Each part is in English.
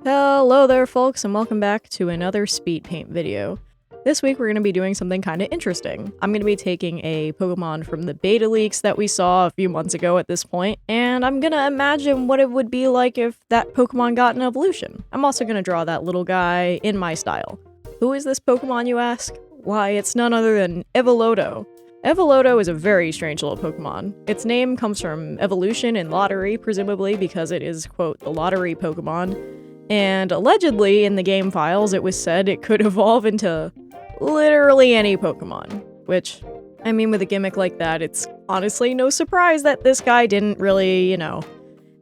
Hello there folks, and welcome back to another speed paint video. This week we're going to be doing something kind of interesting. I'm going to be taking a Pokemon from the beta leaks that we saw a few months ago at this point, and I'm going to imagine what it would be like if that Pokemon got an evolution. I'm also going to draw that little guy in my style. Who is this Pokemon, you ask? Why, it's none other than Evolotto. Evolotto is a very strange little Pokemon. Its name comes from evolution and lottery, presumably because it is, quote, the lottery Pokemon. And allegedly, in the game files, it was said it could evolve into literally any Pokemon. Which, I mean, with a gimmick like that, it's honestly no surprise that this guy didn't really,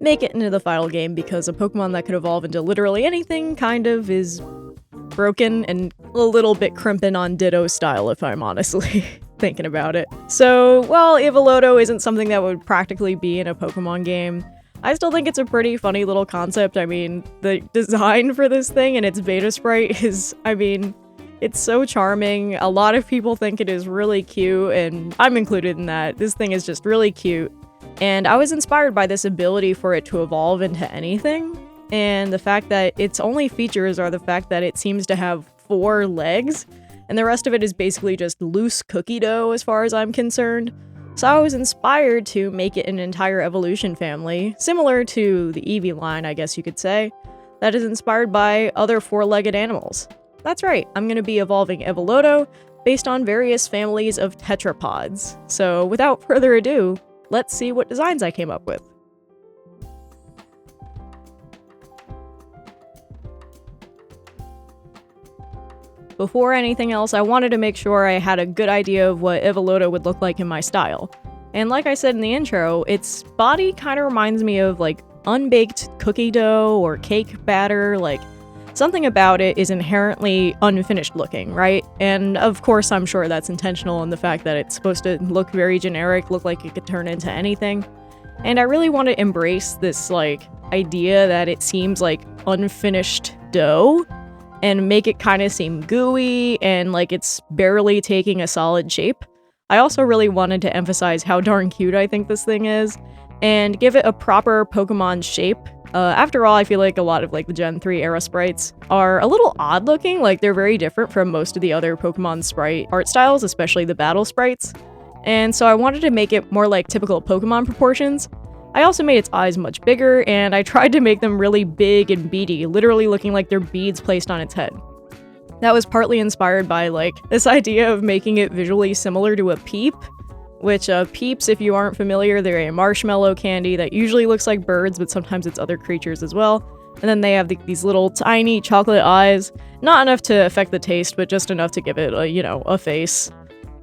make it into the final game, because a Pokemon that could evolve into literally anything kind of is broken and a little bit crimping on Ditto style, if I'm honestly thinking about it. So, while Evolotto isn't something that would practically be in a Pokemon game, I still think it's a pretty funny little concept. I mean, the design for this thing and its beta sprite is, it's so charming. A lot of people think it is really cute, and I'm included in that. This thing is just really cute. And I was inspired by this ability for it to evolve into anything. And the fact that its only features are the fact that it seems to have 4 legs, and the rest of it is basically just loose cookie dough as far as I'm concerned. So I was inspired to make it an entire evolution family, similar to the Eevee line, I guess you could say, that is inspired by other 4-legged animals. That's right, I'm going to be evolving Evolotto based on various families of tetrapods. So without further ado, let's see what designs I came up with. Before anything else, I wanted to make sure I had a good idea of what Evolotto would look like in my style. And like I said in the intro, its body kind of reminds me of like unbaked cookie dough or cake batter, like something about it is inherently unfinished looking, right? And of course I'm sure that's intentional in the fact that it's supposed to look very generic, look like it could turn into anything. And I really want to embrace this like idea that it seems like unfinished dough, and make it kind of seem gooey and like it's barely taking a solid shape. I also really wanted to emphasize how darn cute I think this thing is, and give it a proper Pokemon shape. After all, I feel like a lot of like the Gen 3 era sprites are a little odd looking, like they're very different from most of the other Pokemon sprite art styles, especially the battle sprites. And so I wanted to make it more like typical Pokemon proportions. I also made its eyes much bigger, and I tried to make them really big and beady, literally looking like they're beads placed on its head. That was partly inspired by, like, this idea of making it visually similar to a Peep, which, Peeps, if you aren't familiar, they're a marshmallow candy that usually looks like birds, but sometimes it's other creatures as well. And then they have these little tiny chocolate eyes, not enough to affect the taste, but just enough to give it a face.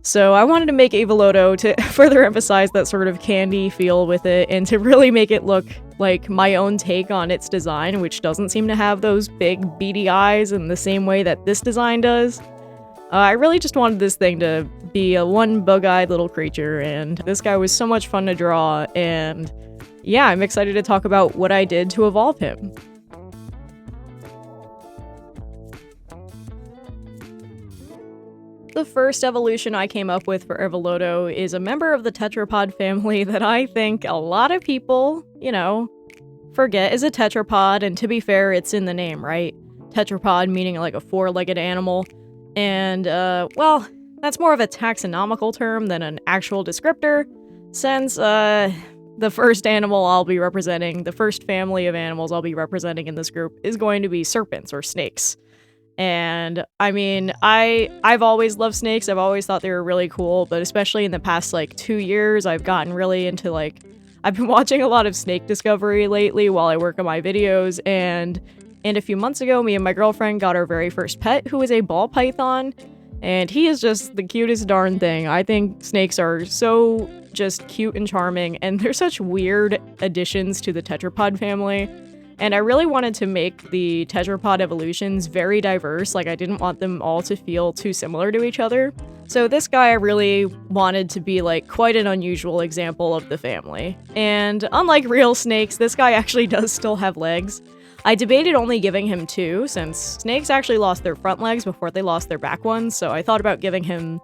So I wanted to make Evolotto to further emphasize that sort of candy feel with it, and to really make it look like my own take on its design, which doesn't seem to have those big beady eyes in the same way that this design does. I really just wanted this thing to be a one bug-eyed little creature, and this guy was so much fun to draw, and yeah, I'm excited to talk about what I did to evolve him. The first evolution I came up with for Evolotto is a member of the tetrapod family that I think a lot of people, forget is a tetrapod, and to be fair, it's in the name, right? Tetrapod meaning like a 4-legged animal, and, well, that's more of a taxonomical term than an actual descriptor, since, the first animal I'll be representing, the first family of animals I'll be representing in this group is going to be serpents or snakes. And I mean, I've always loved snakes. I've always thought they were really cool, but especially in the past 2 years, I've gotten really into I've been watching a lot of snake discovery lately while I work on my videos, and a few months ago, me and my girlfriend got our very first pet, who is a ball python, and he is just the cutest darn thing. I think snakes are so just cute and charming, and they're such weird additions to the tetrapod family. And I really wanted to make the tetrapod evolutions very diverse, I didn't want them all to feel too similar to each other. So this guy I really wanted to be quite an unusual example of the family. And unlike real snakes, this guy actually does still have legs. I debated only giving him 2, since snakes actually lost their front legs before they lost their back ones, so I thought about giving him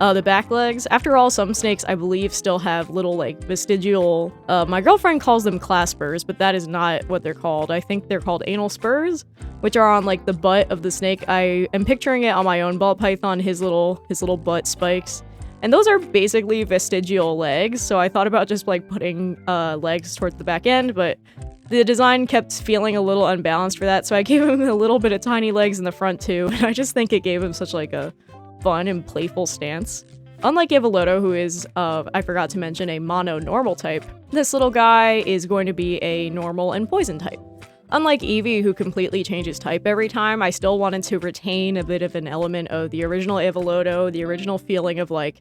the back legs. After all, some snakes, I believe, still have little, like, vestigial, my girlfriend calls them claspers, but that is not what they're called. I think they're called anal spurs, which are on, like, the butt of the snake. I am picturing it on my own ball python, his little butt spikes. And those are basically vestigial legs, so I thought about just, like, putting, legs towards the back end, but the design kept feeling a little unbalanced for that, so I gave him a little bit of tiny legs in the front, too, and I just think it gave him such, like, a fun and playful stance. Unlike Evolotto, who is, I forgot to mention, a mono-normal type, this little guy is going to be a normal and poison type. Unlike Eevee, who completely changes type every time, I still wanted to retain a bit of an element of the original Evolotto, the original feeling of, like,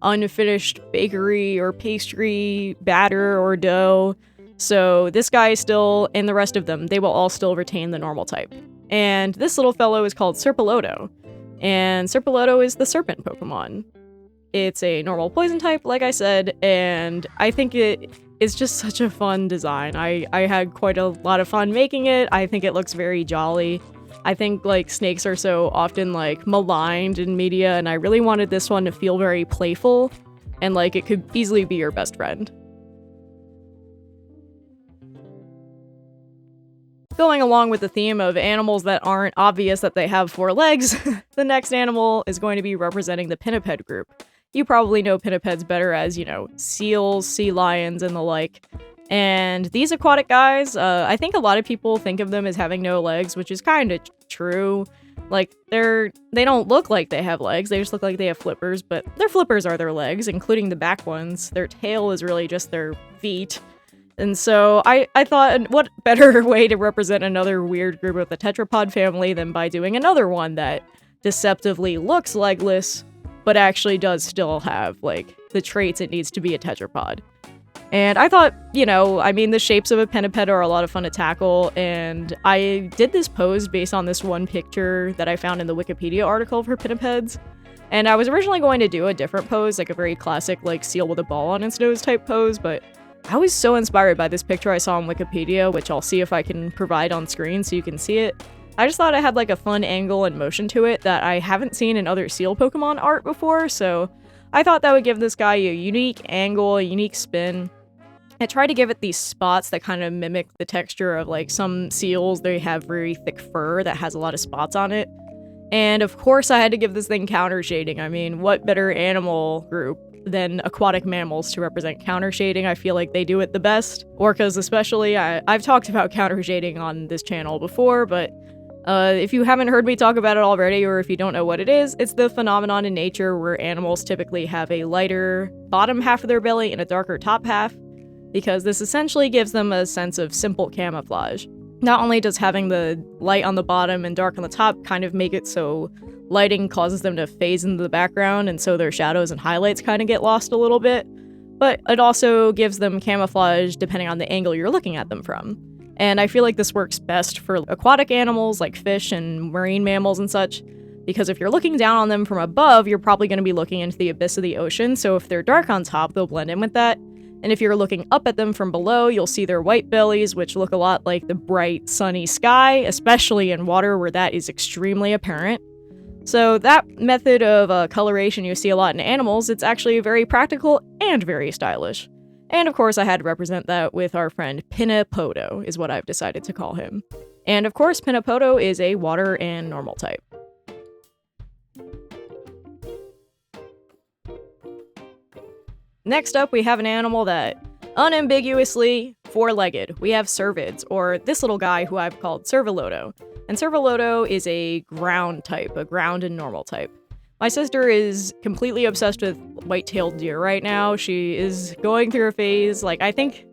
unfinished bakery or pastry, batter or dough. So this guy still, and the rest of them, they will all still retain the normal type. And this little fellow is called Serpolotto. And Serpolotto is the serpent Pokemon. It's a normal poison type, like I said, and I think it is just such a fun design. I had quite a lot of fun making it. I think it looks very jolly. I think, like, snakes are so often, like, maligned in media, and I really wanted this one to feel very playful, and, like, it could easily be your best friend. Going along with the theme of animals that aren't obvious that they have 4 legs, the next animal is going to be representing the pinniped group. You probably know pinnipeds better as, you know, seals, sea lions, and the like. And these aquatic guys, I think a lot of people think of them as having no legs, which is kind of true. Like, they don't look like they have legs, they just look like they have flippers, but their flippers are their legs, including the back ones. Their tail is really just their feet. And so I thought, what better way to represent another weird group of the tetrapod family than by doing another one that deceptively looks legless, but actually does still have, like, the traits it needs to be a tetrapod. And I thought, you know, I mean, the shapes of a pinniped are a lot of fun to tackle, and I did this pose based on this one picture that I found in the Wikipedia article for pinnipeds. And I was originally going to do a different pose, like a very classic, like, seal with a ball on its nose type pose, but I was so inspired by this picture I saw on Wikipedia, which I'll see if I can provide on screen so you can see it. I just thought it had, like, a fun angle and motion to it that I haven't seen in other seal Pokemon art before, so I thought that would give this guy a unique angle, a unique spin. I tried to give it these spots that kind of mimic the texture of, like, some seals. They have very thick fur that has a lot of spots on it. And of course I had to give this thing counter shading. I mean, what better animal group than aquatic mammals to represent counter shading? I feel like they do it the best. Orcas especially. I've talked about counter shading on this channel before, but if you haven't heard me talk about it already, or if you don't know what it is, it's the phenomenon in nature where animals typically have a lighter bottom half of their belly and a darker top half, because this essentially gives them a sense of simple camouflage. Not only does having the light on the bottom and dark on the top kind of make it so lighting causes them to phase into the background, and so their shadows and highlights kind of get lost a little bit, but it also gives them camouflage depending on the angle you're looking at them from. And I feel like this works best for aquatic animals like fish and marine mammals and such, because if you're looking down on them from above, you're probably going to be looking into the abyss of the ocean, so if they're dark on top, they'll blend in with that. And if you're looking up at them from below, you'll see their white bellies, which look a lot like the bright, sunny sky, especially in water where that is extremely apparent. So that method of coloration you see a lot in animals, it's actually very practical and very stylish. And of course I had to represent that with our friend Pinnapodo, is what I've decided to call him. And of course Pinnapodo is a water and normal type. Next up, we have an animal that unambiguously 4-legged. We have cervids, or this little guy who I've called Servolotto. And Servolotto is a ground type, a ground and normal type. My sister is completely obsessed with white-tailed deer right now. She is going through a phase, like, I think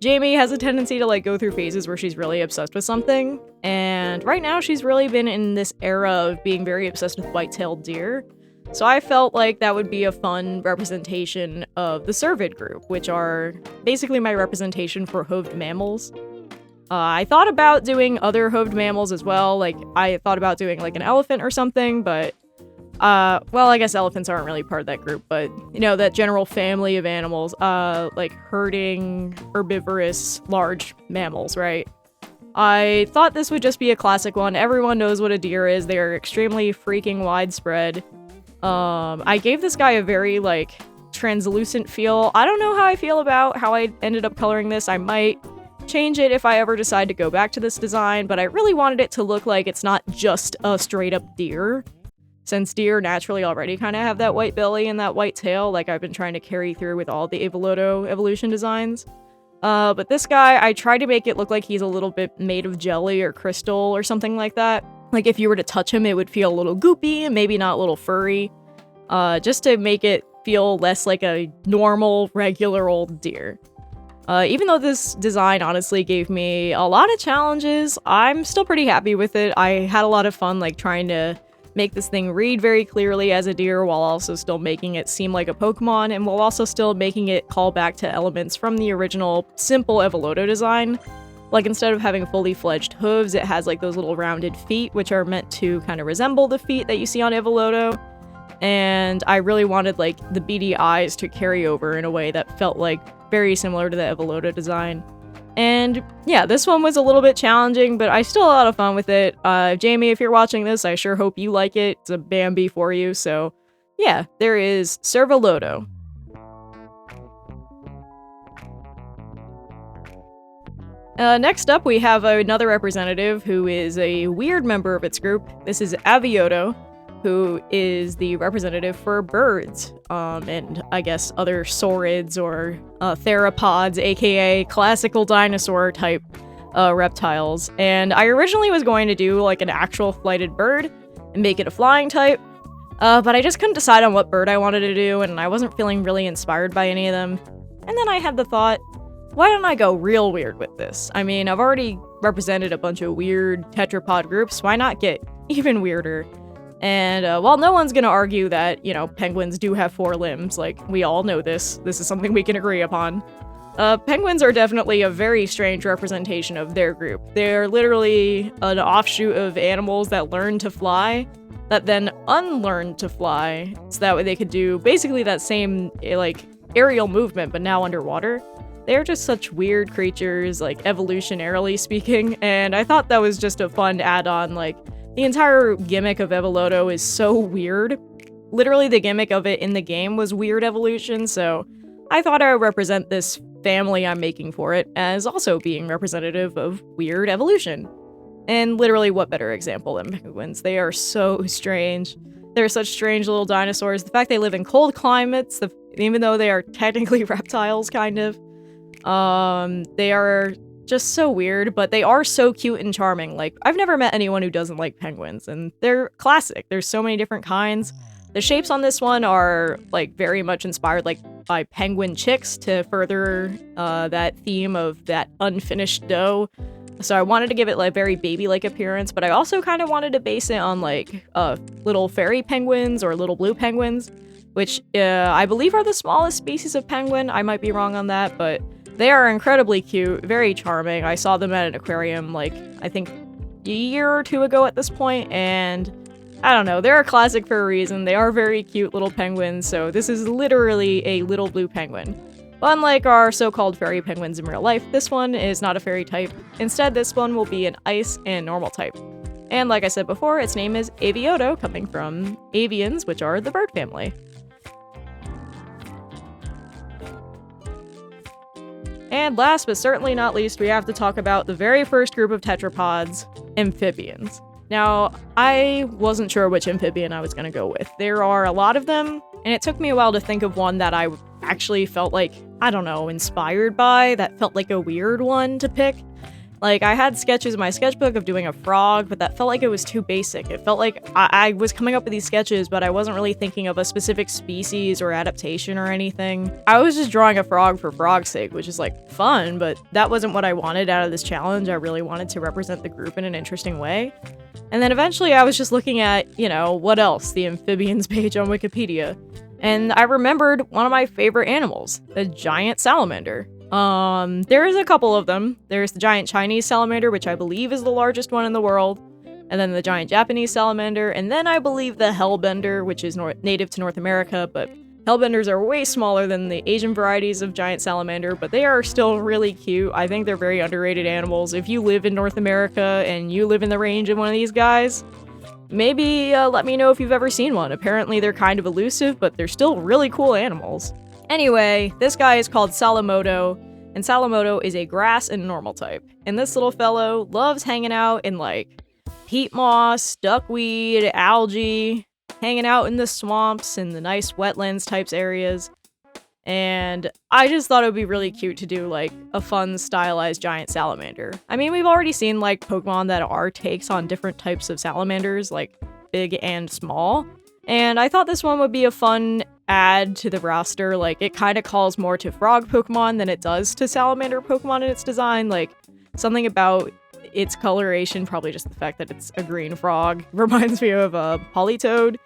Jamie has a tendency to, like, go through phases where she's really obsessed with something. And right now she's really been in this era of being very obsessed with white-tailed deer. So I felt like that would be a fun representation of the cervid group, which are basically my representation for hoofed mammals. I thought about doing other hoofed mammals as well, like I thought about doing like an elephant or something, but well, I guess elephants aren't really part of that group, but you know, that general family of animals, like herding, herbivorous, large mammals, right? I thought this would just be a classic one. Everyone knows what a deer is. They are extremely freaking widespread. I gave this guy a very, like, translucent feel. I don't know how I feel about how I ended up coloring this. I might change it if I ever decide to go back to this design, but I really wanted it to look like it's not just a straight up deer, since deer naturally already kind of have that white belly and that white tail, like I've been trying to carry through with all the Evolotto evolution designs. But this guy, I tried to make it look like he's a little bit made of jelly or crystal or something like that. Like if you were to touch him, it would feel a little goopy and maybe not a little furry, just to make it feel less like a normal, regular old deer. Even though this design honestly gave me a lot of challenges, I'm still pretty happy with it. I had a lot of fun like trying to make this thing read very clearly as a deer while also still making it seem like a Pokemon, and while also still making it call back to elements from the original simple Evolotto design. Like instead of having fully fledged hooves, it has like those little rounded feet, which are meant to kind of resemble the feet that you see on Evolotto. And I really wanted like the beady eyes to carry over in a way that felt like very similar to the Evolotto design. And yeah, this one was a little bit challenging, but I still had a lot of fun with it. Jamie, if you're watching this, I sure hope you like it. It's a Bambi for you, so yeah, there is Servolotto. Next up, we have another representative who is a weird member of its group. This is Aviotto, who is the representative for birds, and I guess other saurids or theropods, aka classical dinosaur type reptiles. And I originally was going to do like an actual flighted bird and make it a flying type, but I just couldn't decide on what bird I wanted to do, and I wasn't feeling really inspired by any of them. And then I had the thought, why don't I go real weird with this? I mean, I've already represented a bunch of weird tetrapod groups, why not get even weirder? And while no one's gonna argue that, you know, penguins do have 4 limbs, like, we all know this is something we can agree upon, penguins are definitely a very strange representation of their group. They're literally an offshoot of animals that learn to fly, that then unlearned to fly, so that way they could do basically that same, like, aerial movement, but now underwater. They're just such weird creatures, like, evolutionarily speaking, and I thought that was just a fun add-on. Like, the entire gimmick of Evolotto is so weird. Literally, the gimmick of it in the game was weird evolution, so I thought I would represent this family I'm making for it as also being representative of weird evolution. And literally, what better example than penguins? They are so strange. They're such strange little dinosaurs. The fact they live in cold climates, even though they are technically reptiles, kind of, they are just so weird, but they are so cute and charming. Like, I've never met anyone who doesn't like penguins, and they're classic. There's so many different kinds. The shapes on this one are, like, very much inspired, like, by penguin chicks to further that theme of that unfinished dough. So I wanted to give it, like, very baby-like appearance, but I also kind of wanted to base it on, like, little fairy penguins or little blue penguins, which I believe are the smallest species of penguin. I might be wrong on that, but they are incredibly cute, very charming. I saw them at an aquarium, like, I think a year or 2 ago at this point, and I don't know, they're a classic for a reason. They are very cute little penguins, so this is literally a little blue penguin. But unlike our so-called fairy penguins in real life, this one is not a fairy type. Instead, this one will be an ice and normal type. And like I said before, its name is Aviotto, coming from avians, which are the bird family. And last but certainly not least, we have to talk about the very first group of tetrapods, amphibians. Now, I wasn't sure which amphibian I was going to go with. There are a lot of them, and it took me a while to think of one that I actually felt like, I don't know, inspired by, that felt like a weird one to pick. Like, I had sketches in my sketchbook of doing a frog, but that felt like it was too basic. It felt like I was coming up with these sketches, but I wasn't really thinking of a specific species or adaptation or anything. I was just drawing a frog for frog's sake, which is, like, fun, but that wasn't what I wanted out of this challenge. I really wanted to represent the group in an interesting way. And then eventually I was just looking at, you know, what else? The amphibians page on Wikipedia. And I remembered one of my favorite animals, the giant salamander. There's a couple of them. There's the giant Chinese salamander, which I believe is the largest one in the world, and then the giant Japanese salamander, and then I believe the hellbender, which is native to North America, but hellbenders are way smaller than the Asian varieties of giant salamander, but they are still really cute. I think they're very underrated animals. If you live in North America and you live in the range of one of these guys, maybe let me know if you've ever seen one. Apparently they're kind of elusive, but they're still really cool animals. Anyway, this guy is called Salamoto, and Salamoto is a grass and normal type. And this little fellow loves hanging out in like peat moss, duckweed, algae, hanging out in the swamps and the nice wetlands types areas. And I just thought it would be really cute to do like a fun stylized giant salamander. I mean, we've already seen like Pokemon that are takes on different types of salamanders, like big and small. And I thought this one would be a fun add to the roster. Like, it kind of calls more to frog Pokemon than it does to salamander Pokemon in its design. Like, something about its coloration, probably just the fact that it's a green frog, reminds me of a Politoed.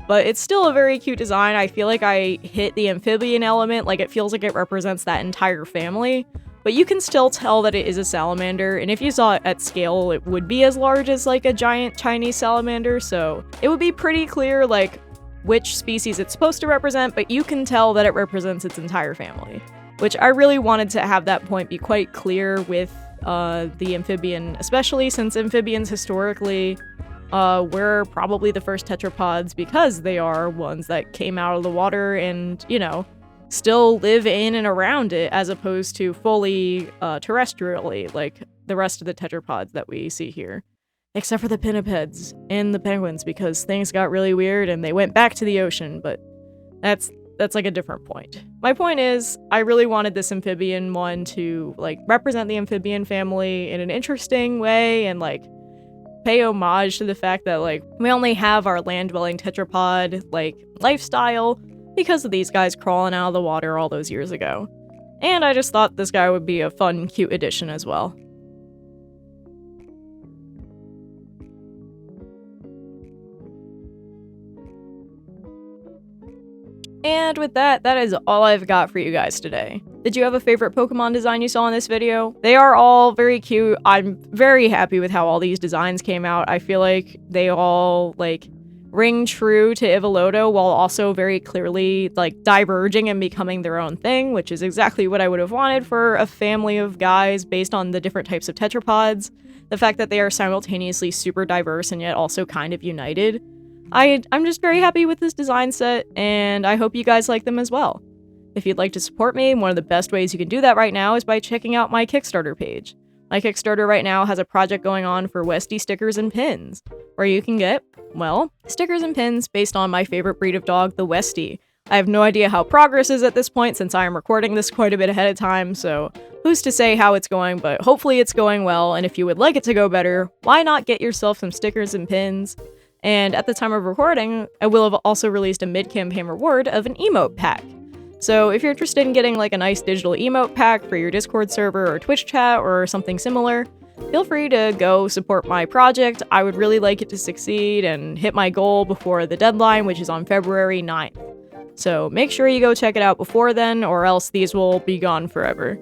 But it's still a very cute design. I feel like I hit the amphibian element, like it feels like it represents that entire family. But you can still tell that it is a salamander, and if you saw it at scale, it would be as large as like a giant Chinese salamander, so it would be pretty clear like which species it's supposed to represent, but you can tell that it represents its entire family. Which I really wanted to have that point be quite clear with the amphibian, especially since amphibians historically were probably the first tetrapods because they are ones that came out of the water and, you know, still live in and around it as opposed to fully terrestrially like the rest of the tetrapods that we see here. Except for the pinnipeds and the penguins because things got really weird and they went back to the ocean, but that's like a different point. My point is, I really wanted this amphibian one to like represent the amphibian family in an interesting way and like pay homage to the fact that like we only have our land-dwelling tetrapod like lifestyle because of these guys crawling out of the water all those years ago. And I just thought this guy would be a fun, cute addition as well. And with that, that is all I've got for you guys today. Did you have a favorite Pokemon design you saw in this video? They are all very cute. I'm very happy with how all these designs came out. I feel like they all, like, ring true to Evolotto while also very clearly, like, diverging and becoming their own thing, which is exactly what I would have wanted for a family of guys based on the different types of tetrapods. The fact that they are simultaneously super diverse and yet also kind of united. I'm just very happy with this design set, and I hope you guys like them as well. If you'd like to support me, one of the best ways you can do that right now is by checking out my Kickstarter page. My Kickstarter right now has a project going on for Westie stickers and pins, where you can get, well, stickers and pins based on my favorite breed of dog, the Westie. I have no idea how progress is at this point since I am recording this quite a bit ahead of time, so who's to say how it's going, but hopefully it's going well, and if you would like it to go better, why not get yourself some stickers and pins? And at the time of recording, I will have also released a mid-campaign reward of an emote pack. So if you're interested in getting like a nice digital emote pack for your Discord server or Twitch chat or something similar, feel free to go support my project. I would really like it to succeed and hit my goal before the deadline, which is on February 9th. So make sure you go check it out before then, or else these will be gone forever.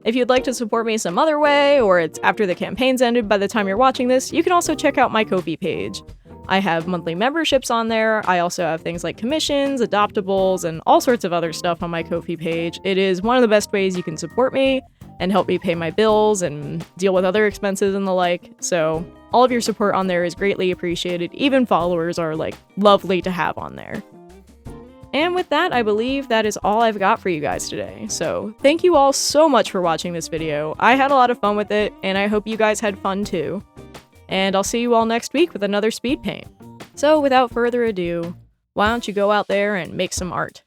If you'd like to support me some other way, or it's after the campaign's ended by the time you're watching this, you can also check out my Ko-fi page. I have monthly memberships on there. I also have things like commissions, adoptables, and all sorts of other stuff on my Ko-fi page. It is one of the best ways you can support me and help me pay my bills and deal with other expenses and the like. So all of your support on there is greatly appreciated. Even followers are like lovely to have on there. And with that, I believe that is all I've got for you guys today. So thank you all so much for watching this video. I had a lot of fun with it, and I hope you guys had fun too. And I'll see you all next week with another speed paint. So without further ado, why don't you go out there and make some art?